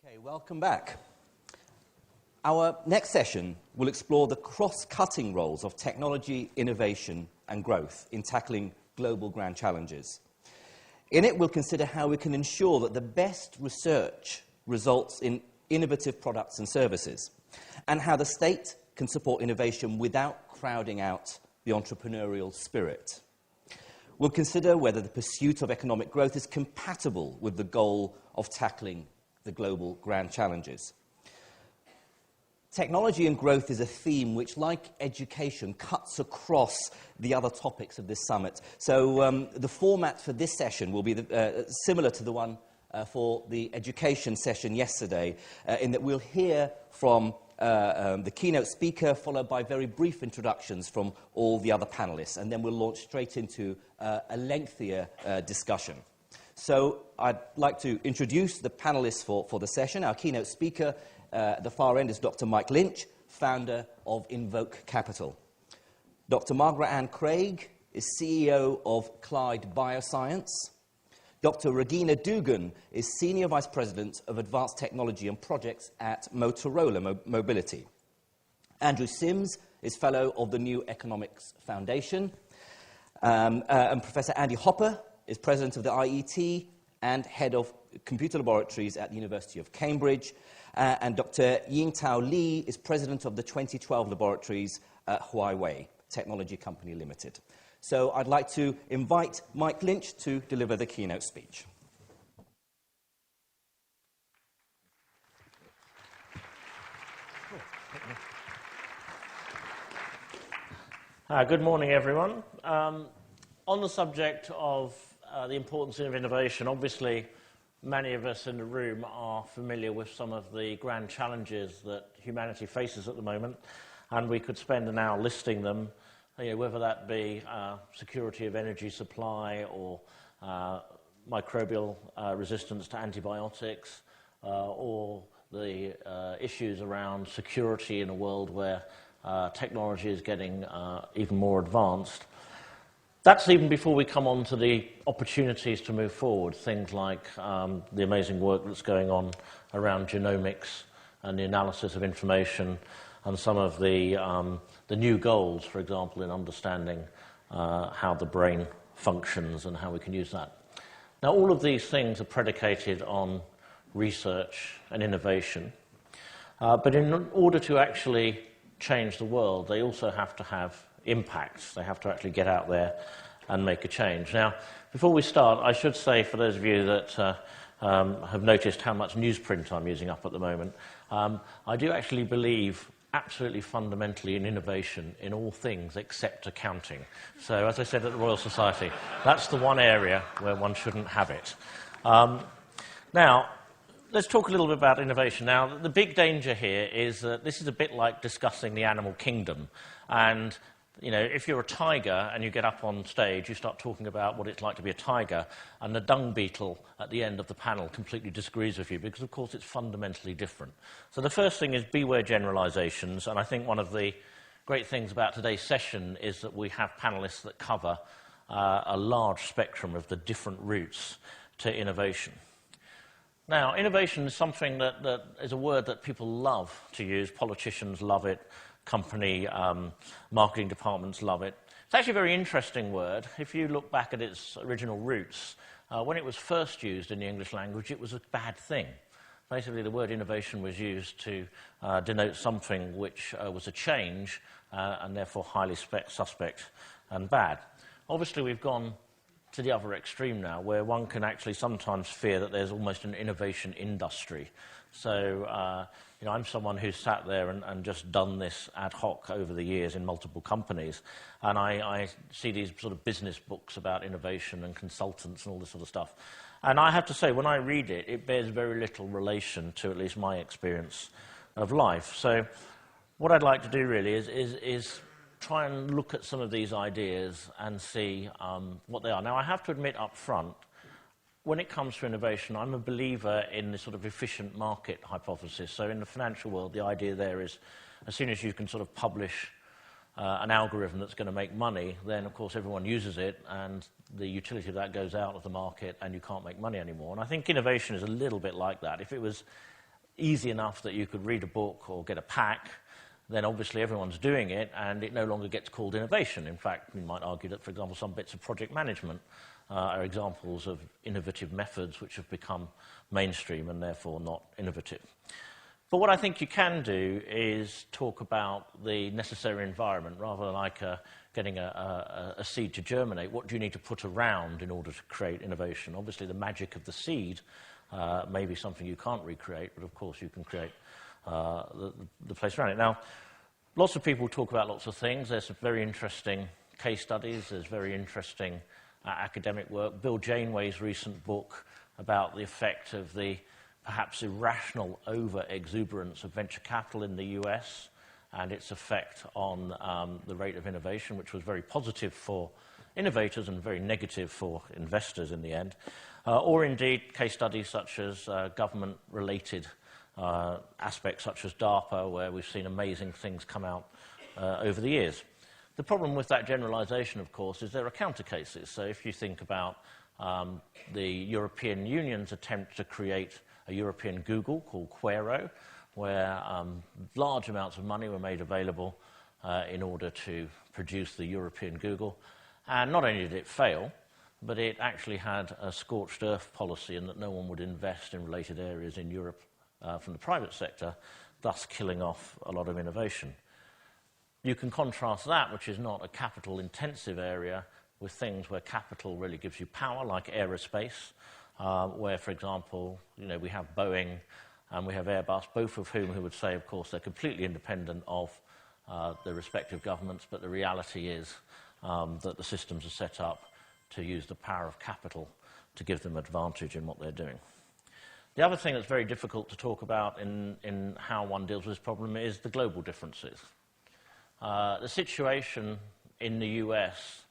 Okay, welcome back. Our next session will explore the cross-cutting roles of technology, innovation and growth in tackling global grand challenges. In it, we'll consider how we can ensure that the best research results in innovative products and services, and how the state can support innovation without crowding out the entrepreneurial spirit. We'll consider whether the pursuit of economic growth is compatible with the goal of tackling the global grand challenges. Technology and growth is a theme which, like education, cuts across the other topics of this summit. So the format for this session will be similar to the one for the education session yesterday, in that we'll hear from the keynote speaker, followed by very brief introductions from all the other panelists, and then we'll launch straight into a lengthier discussion. So I'd like to introduce the panelists for the session. Our keynote speaker at the far end is Dr. Mike Lynch, founder of Invoke Capital. Dr. Margaret Ann Craig is CEO of Clyde Bioscience. Dr. Regina Dugan is Senior Vice President of Advanced Technology and Projects at Motorola Mobility. Andrew Sims is Fellow of the New Economics Foundation. And Professor Andy Hopper is President of the IET and Head of Computer Laboratories at the University of Cambridge. And Dr. Yingtao Li is President of the 2012 laboratories at Huawei Technology Company Limited. So I'd like to invite Mike Lynch to deliver the keynote speech. Good morning, everyone. On the subject of the importance of innovation, obviously many of us in the room are familiar with some of the grand challenges that humanity faces at the moment, and we could spend an hour listing them, whether that be security of energy supply or microbial resistance to antibiotics, or the issues around security in a world where technology is getting even more advanced. That's even before we come on to the opportunities to move forward, things like the amazing work that's going on around genomics and the analysis of information, and some of the new goals, for example, in understanding how the brain functions and how we can use that. Now, all of these things are predicated on research and innovation, but in order to actually change the world, they also have to have impacts. They have to actually get out there and make a change. Now, before we start, I should say, for those of you that have noticed how much newsprint I'm using up at the moment, I do actually believe absolutely fundamentally in innovation in all things except accounting. So, as I said at the Royal Society, that's the one area where one shouldn't have it. Now, let's talk a little bit about innovation. Now, the big danger here is that this is a bit like discussing the animal kingdom. And, if you're a tiger and you get up on stage, you start talking about what it's like to be a tiger, and the dung beetle at the end of the panel completely disagrees with you because, of course, it's fundamentally different. So the first thing is beware generalizations, and I think one of the great things about today's session is that we have panelists that cover a large spectrum of the different routes to innovation. Now, innovation is something that is a word that people love to use. Politicians love it. Company marketing departments love it. It's actually a very interesting word. If you look back at its original roots, when it was first used in the English language, it was a bad thing. Basically, the word innovation was used to denote something which was a change and therefore highly suspect and bad. Obviously, we've gone to the other extreme now, where one can actually sometimes fear that there's almost an innovation industry. So, I'm someone who's sat there and just done this ad hoc over the years in multiple companies, and I see these sort of business books about innovation and consultants and all this sort of stuff. And I have to say, when I read it, it bears very little relation to at least my experience of life. So what I'd like to do really is try and look at some of these ideas and see what they are. Now, I have to admit up front, when it comes to innovation, I'm a believer in the sort of efficient market hypothesis. So in the financial world, the idea there is as soon as you can sort of publish an algorithm that's going to make money, then of course everyone uses it and the utility of that goes out of the market and you can't make money anymore. And I think innovation is a little bit like that. If it was easy enough that you could read a book or get a pack, then obviously everyone's doing it and it no longer gets called innovation. In fact, we might argue that, for example, some bits of project management are examples of innovative methods which have become mainstream and therefore not innovative. But what I think you can do is talk about the necessary environment rather than like getting a seed to germinate. What do you need to put around in order to create innovation? Obviously, the magic of the seed may be something you can't recreate, but of course you can create the place around it. Now, lots of people talk about lots of things. There's some very interesting case studies. There's very interesting academic work. Bill Janeway's recent book about the effect of the perhaps irrational over-exuberance of venture capital in the US and its effect on the rate of innovation, which was very positive for innovators and very negative for investors in the end. Or indeed case studies such as government-related aspects such as DARPA, where we've seen amazing things come out over the years. The problem with that generalization, of course, is there are counter cases. So if you think about the European Union's attempt to create a European Google called Quero, where large amounts of money were made available in order to produce the European Google. And not only did it fail, but it actually had a scorched earth policy in that no one would invest in related areas in Europe from the private sector, thus killing off a lot of innovation. You can contrast that, which is not a capital-intensive area, with things where capital really gives you power, like aerospace, where, for example, we have Boeing and we have Airbus, both of whom would say, of course, they're completely independent of their respective governments, but the reality is that the systems are set up to use the power of capital to give them advantage in what they're doing. The other thing that's very difficult to talk about in how one deals with this problem is the global differences. The situation in the US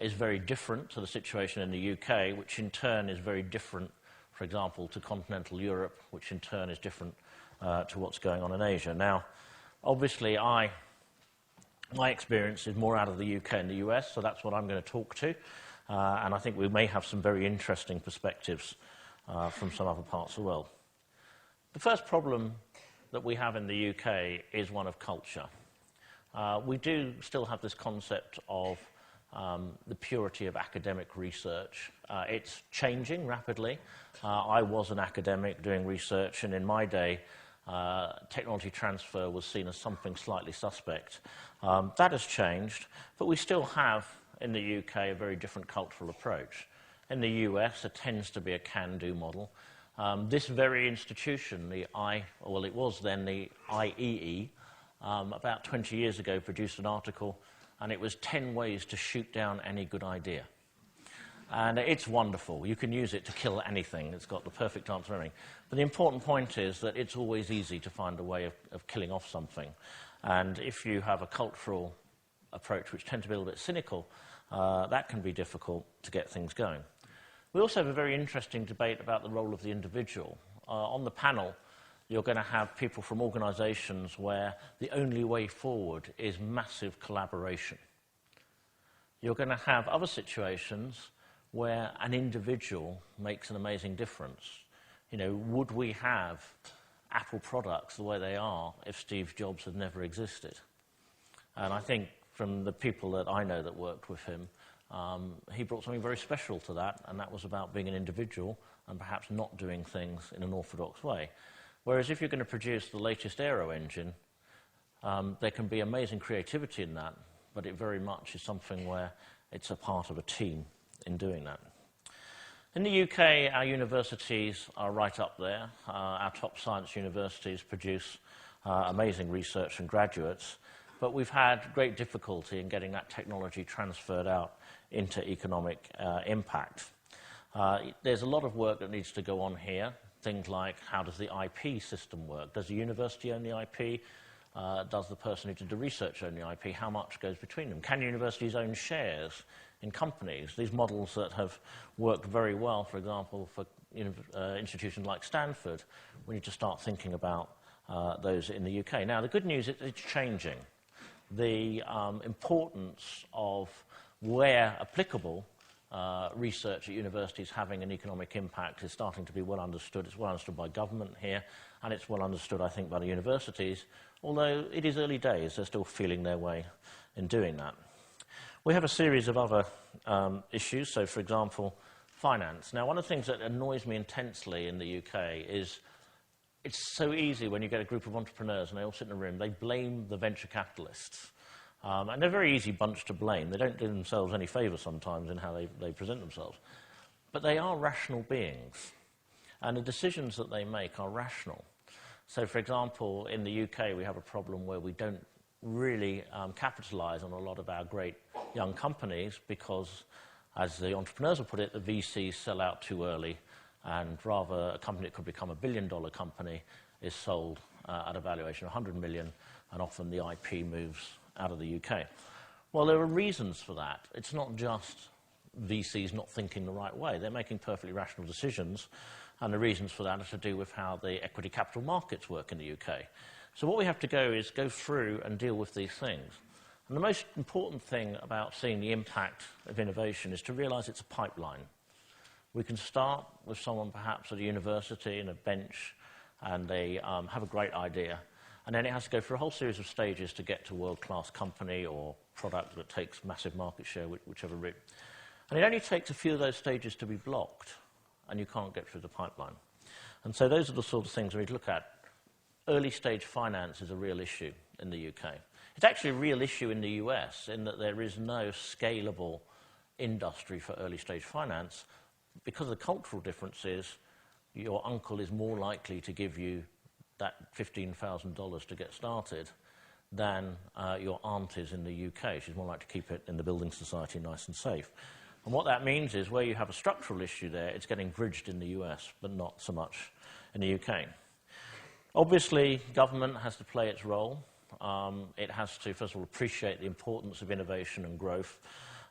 is very different to the situation in the UK, which in turn is very different, for example, to continental Europe, which in turn is different to what's going on in Asia. Now, obviously, my experience is more out of the UK and the US, so that's what I'm going to talk to. And I think we may have some very interesting perspectives from some other parts of the world. The first problem that we have in the UK is one of culture. We do still have this concept of the purity of academic research. It's changing rapidly. I was an academic doing research, and in my day, technology transfer was seen as something slightly suspect. That has changed, but we still have, in the UK, a very different cultural approach. In the US, there tends to be a can-do model. This very institution, it was then the IEE, about 20 years ago, produced an article, and it was 10 ways to shoot down any good idea. And it's wonderful. You can use it to kill anything. It's got the perfect answer for everything. But the important point is that it's always easy to find a way of killing off something. And if you have a cultural approach which tends to be a little bit cynical, that can be difficult to get things going. We also have a very interesting debate about the role of the individual. On the panel, you're going to have people from organisations where the only way forward is massive collaboration. You're going to have other situations where an individual makes an amazing difference. Would we have Apple products the way they are if Steve Jobs had never existed? And I think from the people that I know that worked with him, he brought something very special to that, and that was about being an individual and perhaps not doing things in an orthodox way. Whereas if you're going to produce the latest aero engine, there can be amazing creativity in that, but it very much is something where it's a part of a team in doing that. In the UK, our universities are right up there. Our top science universities produce amazing research and graduates, but we've had great difficulty in getting that technology transferred out into economic impact. There's a lot of work that needs to go on here. Things like, how does the IP system work? Does the university own the IP? Does the person who did the research own the IP? How much goes between them? Can universities own shares in companies? These models that have worked very well, for example, for institutions like Stanford, we need to start thinking about those in the UK. Now, the good news is it's changing. The importance of, where applicable, research at universities having an economic impact is starting to be well understood. It's well understood by government here, and it's well understood, I think, by the universities, although it is early days. They're still feeling their way in doing that. We have a series of other issues. So, for example, finance. Now, one of the things that annoys me intensely in the UK is it's so easy when you get a group of entrepreneurs and they all sit in a room, they blame the venture capitalists. And they're a very easy bunch to blame. They don't do themselves any favour sometimes in how they present themselves. But they are rational beings. And the decisions that they make are rational. So, for example, in the UK, we have a problem where we don't really capitalise on a lot of our great young companies because, as the entrepreneurs will put it, the VCs sell out too early. And rather, a company that could become a billion-dollar company is sold at a valuation of 100 million, and often the IP moves out of the UK. Well, there are reasons for that. It's not just VCs not thinking the right way. They're making perfectly rational decisions, and the reasons for that are to do with how the equity capital markets work in the UK. So what we have to is go through and deal with these things. And the most important thing about seeing the impact of innovation is to realise it's a pipeline. We can start with someone perhaps at a university in a bench, and they have a great idea. And then it has to go through a whole series of stages to get to a world-class company or product that takes massive market share, whichever route. And it only takes a few of those stages to be blocked, and you can't get through the pipeline. And so those are the sort of things we need to look at. Early-stage finance is a real issue in the UK. It's actually a real issue in the US in that there is no scalable industry for early-stage finance. Because of the cultural differences, your uncle is more likely to give you that $15,000 to get started than your aunt is in the UK. She's more likely to keep it in the building society nice and safe. And what that means is where you have a structural issue there, it's getting bridged in the US, but not so much in the UK. Obviously, government has to play its role. It has to, first of all, appreciate the importance of innovation and growth.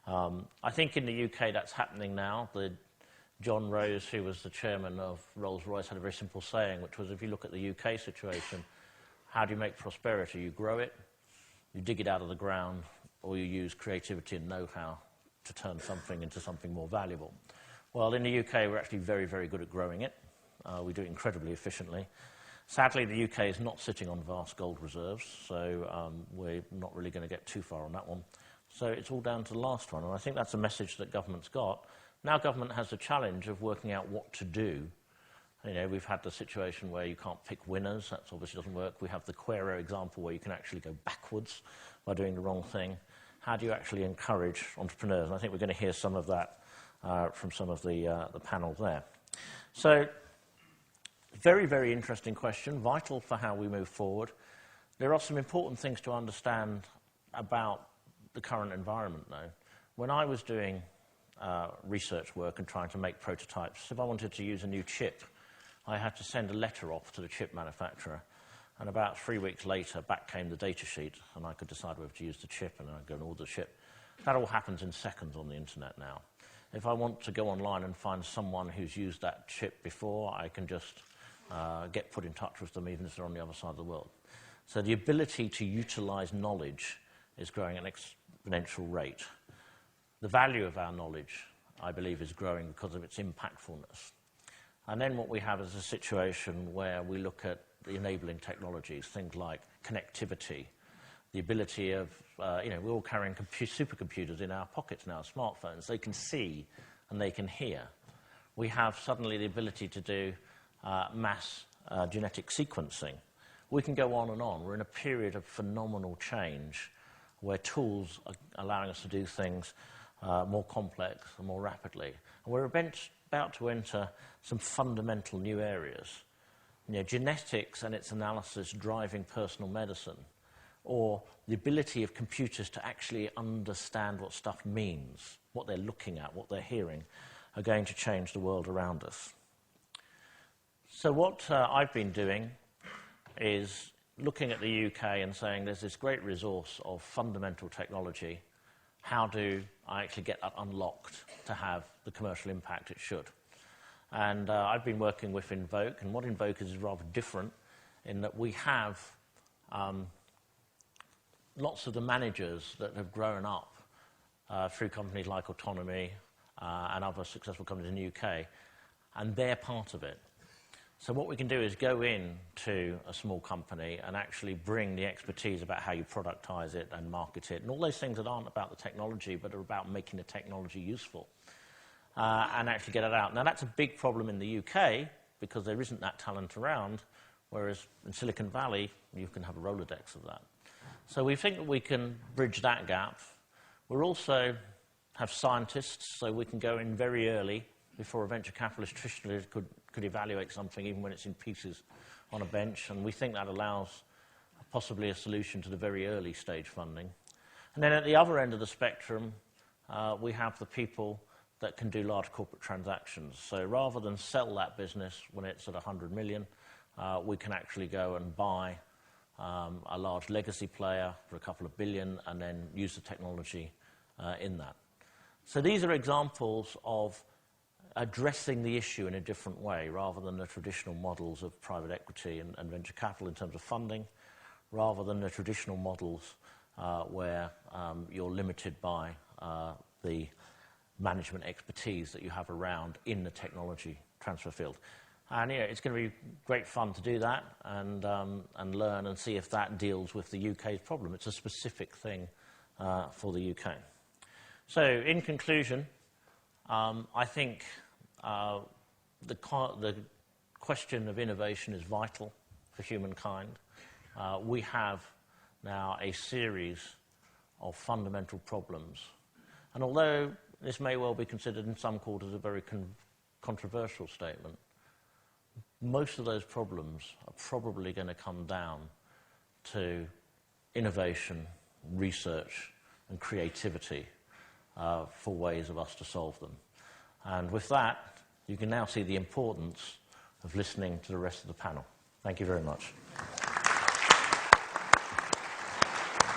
I think in the UK that's happening now. John Rose, who was the chairman of Rolls-Royce, had a very simple saying, which was, if you look at the UK situation, how do you make prosperity? You grow it, you dig it out of the ground, or you use creativity and know-how to turn something into something more valuable. Well, in the UK, we're actually very, very good at growing it. We do it incredibly efficiently. Sadly, the UK is not sitting on vast gold reserves, so we're not really going to get too far on that one. So it's all down to the last one, and I think that's a message that government's got. Now government has the challenge of working out what to do. You know, we've had the situation where you can't pick winners. That obviously doesn't work. We have the Quero example where you can actually go backwards by doing the wrong thing. How do you actually encourage entrepreneurs? And I think we're going to hear some of that from some of the panel there. So, very, very interesting question, vital for how we move forward. There are some important things to understand about the current environment, though. When I was doing research work and trying to make prototypes, if I wanted to use a new chip, I had to send a letter off to the chip manufacturer. And about 3 weeks later, back came the data sheet, and I could decide whether to use the chip, and I'd go and order the chip. That all happens in seconds on the internet now. If I want to go online and find someone who's used that chip before, I can just get put in touch with them, even if they're on the other side of the world. So the ability to utilize knowledge is growing at an exponential rate. The value of our knowledge, I believe, is growing because of its impactfulness. And then what we have is a situation where we look at the enabling technologies, things like connectivity, the ability of, we're all carrying supercomputers in our pockets now, smartphones. They can see and they can hear. We have suddenly the ability to do mass genetic sequencing. We can go on and on. We're in a period of phenomenal change where tools are allowing us to do things more complex and more rapidly. And we're about to enter some fundamental new areas. Genetics and its analysis driving personal medicine, or the ability of computers to actually understand what stuff means, what they're looking at, what they're hearing, are going to change the world around us. So what I've been doing is looking at the UK and saying there's this great resource of fundamental technology. How do I actually get that unlocked to have the commercial impact it should? And I've been working with Invoke, and what Invoke is rather different in that we have lots of the managers that have grown up through companies like Autonomy and other successful companies in the UK, and they're part of it. So what we can do is go in to a small company and actually bring the expertise about how you productize it and market it, and all those things that aren't about the technology, but are about making the technology useful, and actually get it out. Now, that's a big problem in the UK, because there isn't that talent around, whereas in Silicon Valley, you can have a Rolodex of that. So we think that we can bridge that gap. We also have scientists, so we can go in very early, before a venture capitalist traditionally could evaluate something, even when it's in pieces on a bench, and we think that allows possibly a solution to the very early stage funding. And then at the other end of the spectrum, we have the people that can do large corporate transactions. So rather than sell that business when it's at 100 million, we can actually go and buy a large legacy player for a couple of billion and then use the technology in that. So these are examples of addressing the issue in a different way, rather than the traditional models of private equity and venture capital in terms of funding, rather than the traditional models where you're limited by the management expertise that you have around in the technology transfer field. And yeah, it's going to be great fun to do that and learn and see if that deals with the UK's problem. It's a specific thing for the UK. So in conclusion, I think the question of innovation is vital for humankind. We have now a series of fundamental problems. And although this may well be considered in some quarters a very controversial statement, most of those problems are probably going to come down to innovation, research, and creativity for ways of us to solve them. And with that, you can now see the importance of listening to the rest of the panel. Thank you very much.